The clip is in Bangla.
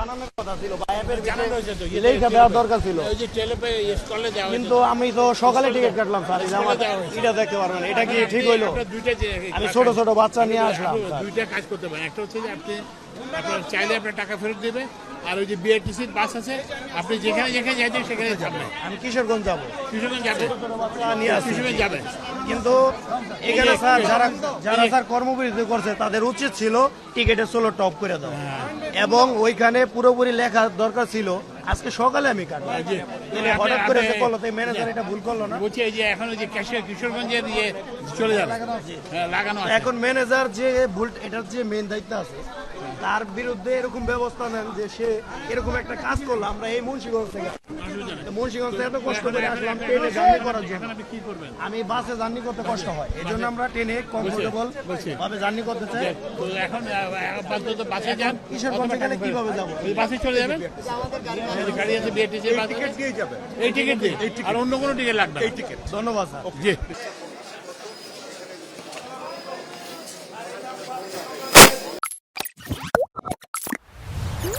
জানানোর কথা ছিল বা অ্যাপের জানানো হয়েছে তো, লেখা দেওয়ার দরকার ছিল, ওই যে টেলিপে স্কলে দেওয়া হয়েছে। কিন্তু আমি তো সকালে টিকিট কাটলাম স্যার, এই যে আমার এটা দেখতে পারবেন, এটা কি ঠিক হইলো? আপনার দুইটা যে আমি ছোট ছোট বাচ্চা নিয়ে আসলাম স্যার। দুইটা কাজ করতে পারেন, একটা হচ্ছে যে আপনি আপনার চাইলে আপনার টাকা ফেরত দেবে, আর ওই যে বিআরটিসির বাস আছে, আপনি যেখানে যেখানে যাইতেন সেখানে যাবেন। আমি কিশোরগঞ্জ যাবো, কিশোরগঞ্জ যাবেন, ছোট বাচ্চা নিয়ে আসছি। কিশোরগঞ্জ যাবেন। কিন্তু এখানে স্যার যারা যারা স্যার কর্মবিরতি করছে তাদের উচিত ছিল টিকিটের সোলো টপ করে দেওয়া, এবং ওইখানে পুরোপুরি লেখা দরকার ছিল আজকে সকালে আমি কাটবো। হঠাৎ করে যে করলো, তাই ম্যানেজার এটা ভুল করলো না। বলছি এই যে এখন ওই যে ক্যাশিয়ার কিশোরগঞ্জের ইয়ে চলে যাবে, হ্যাঁ, লাগানো আছে। এখন ম্যানেজার যে ভুল, এটার যে মেন দায়িত্ব আছে তার বিরুদ্ধে এরকম ব্যবস্থা নেন যে সে এরকম একটা কাজ করলো। আমরা এই মুন্সিগঞ্জ থেকে এত কষ্ট করে আসলাম ট্রেনে জার্নি করার জন্য। এখন আপনি কি করবেন? আমি বাসে জার্নি করতে কষ্ট হয়, এই জন্য আমরা ট্রেনে কমফোর্টেবল ভাবে জার্নি করতে চাই। তো এখন আপাতত বাসে যান, কিশোরগঞ্জ গেলে কিভাবে যাবো? ওই বাসে চলে যাবেন, এই যে গাড়ি আছে বিআরটিসির বাস, এই টিকিট দিয়ে, আর অন্য কোনো টিকিট লাগবে না। ধন্যবাদ স্যার। জি।